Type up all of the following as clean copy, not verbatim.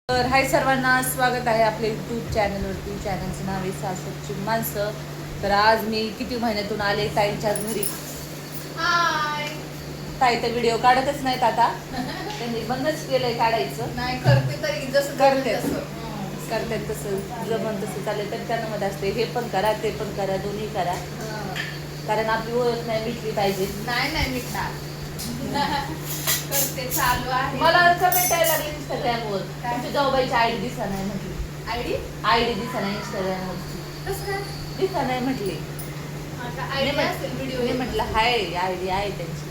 तर हाय सर्वांना, स्वागत आहे आपल्या यूट्यूब चॅनलवरती. चॅनलचं नाव आहे सासरची माणसं. तर आज मी किती महिन्यातून आले ताईंच्या घरी. हाय. ताई तर व्हिडिओ काढतच नाहीत आता. त्यांनी बंदच केलंय काढायचं. नाही करते तरी जसं करते तसं करतात तसं जमन तसं चालेल. तर त्यांना मध्ये असते हे पण करा ते पण करा, दोन्ही करा. कारण आपली ओळख नाही मिटली पाहिजे. नाही मिटणार. करते चालू आहे. मला कमेंट यायला लागली इंस्टाग्रामवर, तुमच्या जाऊबाईची आयडी दिसा नाही म्हटली. आयडी दिसा नाही इंस्टाग्रामवर. कसं काय दिसा नाही म्हटली. व्हिडिओ मी म्हटलं हाय आयडी आहे त्यांची.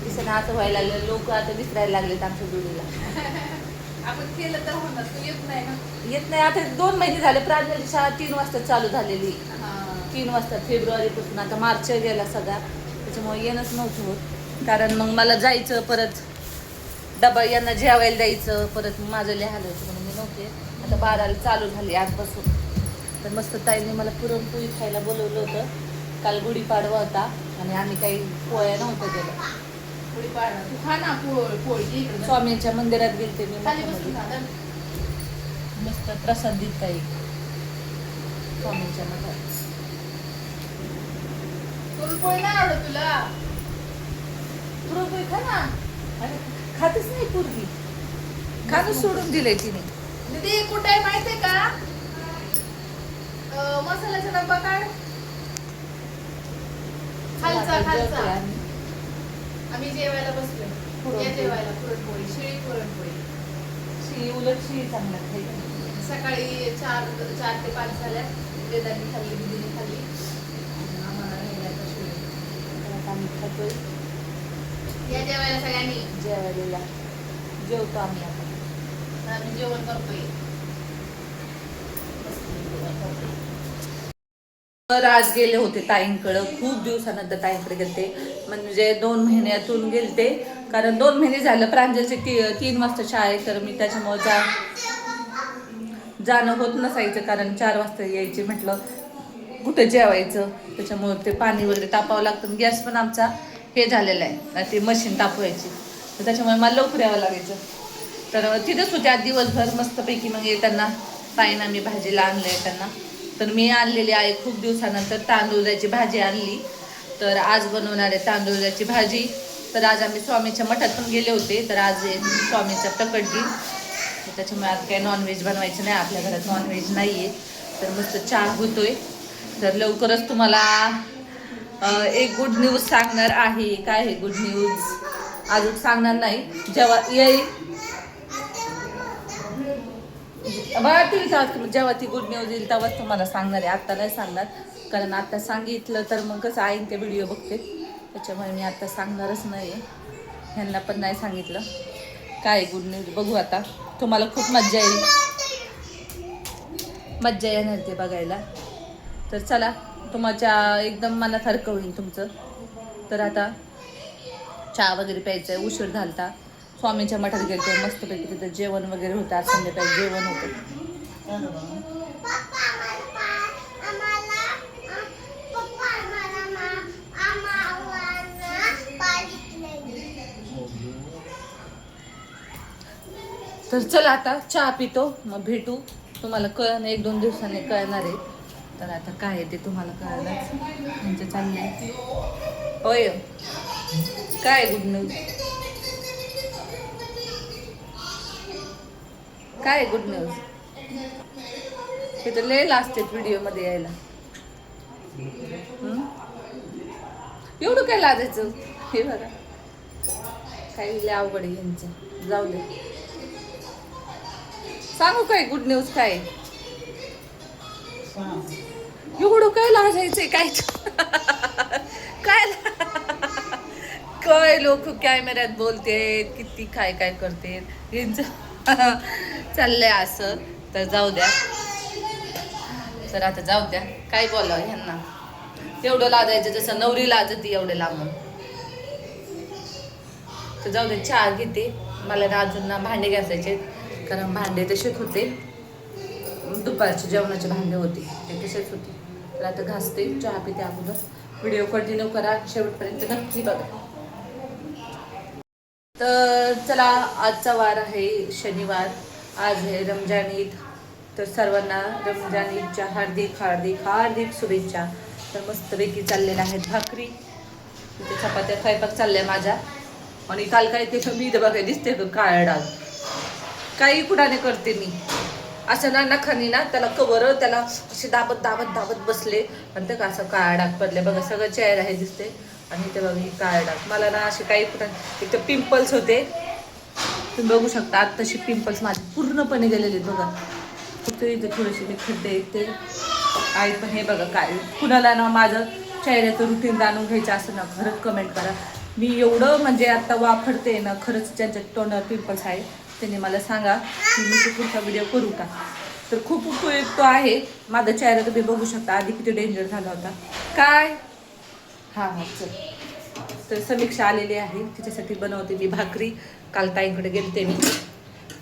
दिसा ना आता व्हायला लागलं. लोक आता विसरायला लागलेत आमच्या जोडीला. आपण केलं तर होणार. तू येत नाही ना. येत नाही. आता 2 महिने झाले. प्रांजली शाळा 3 वाजता चालू झालेली. 3 वाजता फेब्रुवारीपासून. आता मार्च गेला सगळा, त्याच्यामुळे येणंच नव्हतं होत. कारण मग मला जायचं, परत डबा यांना जेवायला द्यायचं, परत माझं लिहायला होतं म्हणून मी नव्हते. आता 12ला चालू झाली आजपासून. तर मस्त ताईने मला पुरणपोळी खायला बोलवलं होतं. काल गुढीपाडवा होता आणि आम्ही काही पोळ्या नव्हतं केलं. गुढीपाडवा तू खा ना. पोळी स्वामींच्या मंदिरात गेलते मी. खाली बसून खा. मस्त प्रसाद देत ताई स्वामींच्या मठात. पुरणपोळी नाही आवडत तुला? पुरणपोळी खा ना. अरे खातच नाही पूर्वी. खाणं सोडून दिलंय तिने. दीदी कुठे आहे माहितीये का? मसाल्याचा डब्बा काढ. खालचा. आम्ही जेवायला बसलोय. या जेवायला पुरणपोळी, शिळी पुरणपोळी. उलट शिळी चांगला खायला. सकाळी 4 ते 5 झाल्या. वेदांनी खाल्ली, दीदीने खाल्ली. आम्हाला नेल्या आता शिळी. आम्ही खातोय. या जेवायला सगळ्यांनी. जेवायला जेवतो आम्ही आता. आम्ही जेवण करतोय. तर आज गेले होते ताईंकडं. खूप दिवसानंतर ताईंकडे गेलते. म्हणजे 2 महिन्यातून गेलते. कारण 2 महिने झालं प्रांजलचे 3 वाजता शाळा आहे. तर मी त्याच्यामुळे जाणं होत नसायचं. कारण 4 वाजता यायचे म्हटलं कुठं जेवायचं. त्याच्यामुळे ते पाणी वगैरे तापावं लागतं. गॅस पण आमचा हे झालेला आहे, ते मशीन तापवायची. तर त्याच्यामुळे मला लवकर यावं लागायचं. तर तिथंच होते आज दिवसभर मस्तपैकी. मग येताना ताईंना मी भाजीला आणलं आहे त्यांना. तर मी आणलेली आहे खूप दिवसानंतर तांदूळाची भाजी आणली. तर आज बनवणार आहे तांदूळाची भाजी. तर आज आम्ही स्वामीच्या मठात पण गेले होते. तर आज स्वामीचा प्रकट दिन. त्याच्यामुळे आज काही नॉनव्हेज बनवायचं नाही. आपल्या घरात नॉनव्हेज नाही आहे. तर मस्त चहा होतोय. तर लवकरच तुम्हाला एक गुड न्यूज सांगणार आहे. काय आहे गुड न्यूज अजून सांगणार नाही. जेव्हा येईल जेव्हा ती गुड न्यूज येईल तेव्हाच तुम्हाला सांगणार आहे. आत्ता नाही सांगणार. कारण आत्ता सांगितलं तर मग कसं आईन ते व्हिडिओ बघते. त्याच्यामुळे मी आत्ता सांगणारच नाही आहे. ह्यांना पण नाही सांगितलं काय गुड न्यूज. बघू आता. तुम्हाला खूप मज्जा येईल. मज्जा येणार ते बघायला. तर चला, तुमच्या एकदम मनासारखं होईल तुमचं. तर आता चहा वगैरे प्यायचं आहे. उशीर झालता. स्वामींच्या मठात गेलते मस्तपैकी. तिथं जेवण वगैरे होतं. आज संध्याकाळी जेवण होतं. तर चला आता चहा पितो, मग भेटू. तुम्हाला कळण 1-2 दिवसांनी कळणार आहे. तर आता काय आहे ते तुम्हाला कळणार. म्हणजे चाललंय होय. काय गुड न्यूज. काय गुड न्यूज. हे तर लय लास्ट व्हिडिओमध्ये यायला. एवढं काय लाजायचं. हे बघा काही लय अवघड आहे यांचं. जाऊ दे. सांगू काय गुड न्यूज. काय एवढं काय लाजायचंय. काय काय काय लोक कॅमेऱ्यात बोलते किती काय काय करते. यांचं चाललंय असं. तर जाऊ द्या. तर आता जाऊ द्या. काय बोलावं ह्यांना. एवढं लाजायचं जसं नवरी लाजती एवढे लांबून. तर जाऊ दे. चहा घेते. मला ना अजून ना भांडे घासायचे. कारण भांडे तसेच होते. दुपारचे जेवणाचे भांडे होते ते तसेच होते. तर आता घासते. चहा पिते अगोदर. व्हिडिओ कंटिन्यू करा शेवटपर्यंत नक्की बघा. तर चला, आजचा वार आहे शनिवार. आज आहे रमजान ईद, तर सर्वांना रमजान ईदच्या हार्दिक हार्दिक हार्दिक शुभेच्छा. तर मस्तपैकी चाललेल्या आहेत भाकरी, तिथे चपात्या स्वयंपाक चाललाय माझा. आणि काल काय ते मी इथं बघाय दिसते का काळा डाग, काही कुणाने करते मी असं ना नखानी ना त्याला कवर, त्याला असे दाबत दाबत दाबत बसले आणि ते का असं काळा डाग पडले बघा. सगळं चेहरा हे दिसते आणि ते बघा ही काळा डाग. मला ना असे काही कुठं एक तर पिंपल्स होते, तुम्ही बघू शकता. आता तसे पिंपल्स माझे पूर्णपणे गेलेले आहेत बघा. फक्त इथे थोडेसे मी खड्डे आहेत ते आहेत. पण हे बघा काय, कुणाला ना माझं चेहऱ्याचं रुटीन जाणून घ्यायचं असं ना खरंच कमेंट करा. मी एवढं म्हणजे आता वापरते ना, खरंच ज्यांच्या तोंडावर पिंपल्स आहे त्यांनी मला सांगा की मी ते पुढचा व्हिडिओ करू का. तर खूप उपयुक्त आहे. माझा चेहरा तुम्ही बघू शकता आधी किती डेंजर झाला होता काय. हां हां चल. तर समीक्षा आलेली आहे, तिच्यासाठी बनवते मी भाकरी. काल ताईंकडे गेलते मी,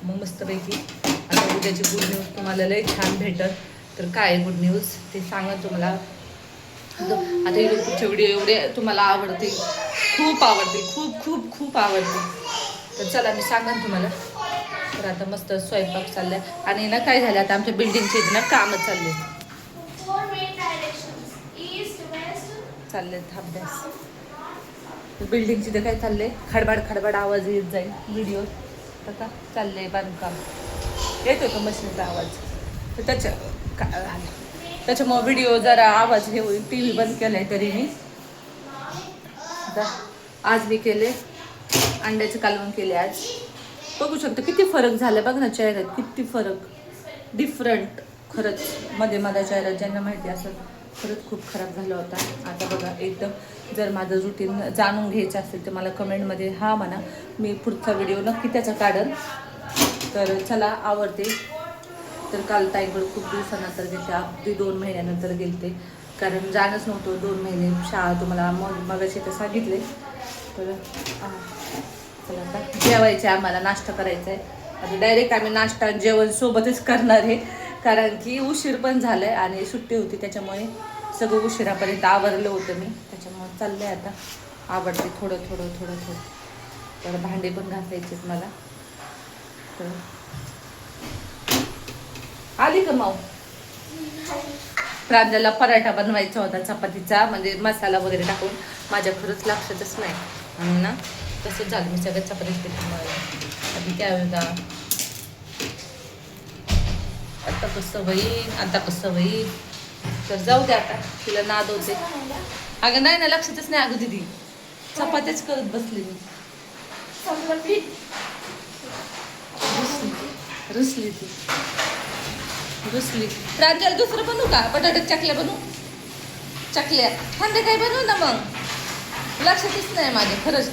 मग मस्तपैकी. आता उद्याची गुड न्यूज तुम्हाला लई छान भेटत. तर काय गुड न्यूज ते सांगा तुम्हाला. आता यूट्यूबचे व्हिडिओ एवढे तुम्हाला आवडतील, खूप आवडतील, खूप खूप खूप आवडतील. तर चला मी सांगा तुम्हाला. तर आता मस्त स्वयंपाक चाललाय आणि ना काय झालं आता आमच्या बिल्डिंगचे ना कामं चालले अभ्यास. बिल्डिंगची तर काय चाललंय खडबड खडबड आवाज येत जाईल व्हिडिओ. तर का चाललंय बांधकाम, येतो तो मशीनचा आवाज. तर त्याच्यामुळे व्हिडिओ जरा आवाज हे होईल. टी व्ही बंद केलाय तरी मी. आज मी केले अंड्याचे कालवण केले आज. बघू शकतो किती फरक झाला बघ ना चेहऱ्यात, किती फरक डिफरंट. खरंच मध्ये माझा चेहरा ज्यांना माहिती असेल खरंच खूप खराब झाला होता. आता बघा एकदम. जर माझं रुटीन जाणून घ्यायचं असेल तर मला कमेंटमध्ये हा म्हणा, मी पुढचा व्हिडिओ नक्की त्याचा काढेन. तर चला आवडते. तर काल ताईकडे खूप दिवसानंतर गेलते, अगदी 2 महिन्यानंतर गेलते, कारण जाणंच नव्हतं 2 महिने शाळा. तुम्हाला मगाशी तर सांगितले. तर चला आता जेवायचं आहे, आम्हाला नाश्ता करायचा आहे. आता डायरेक्ट आम्ही नाश्ता जेवण सोबतच करणार आहे, कारण की उशीर पण झाला आहे आणि सुट्टी होती त्याच्यामुळे सगळं उशिरापर्यंत आवरलं होतं मी. त्याच्यामुळे चाललं आहे आता आवडते थोडं थोडं थोडं थोडं. तर भांडे पण घासायचे मला. तर आली का माऊ. प्रांजलला पराठा बनवायचा होता चपातीचा, म्हणजे मसाला वगैरे टाकून. माझ्या खरंच लक्षातच नाही आणि ना तसंच झालं. मी सगळ्या चपातीच आधी काय होता. आता कसं होईल, आता कसं होईल. तर जाऊ दे आता, तिला नाद होते. अगं नाही ना लक्षातच नाही. अगं दिदी चपात्याच करत बसली मी. रुसली ती रुसली. प्रांजल दुसरं बनवू का, बटाट्याच्या चकल्या बनवू. चकल्या खांदे काय बनवू ना मग, लक्षातच नाही माझ्या खरंच.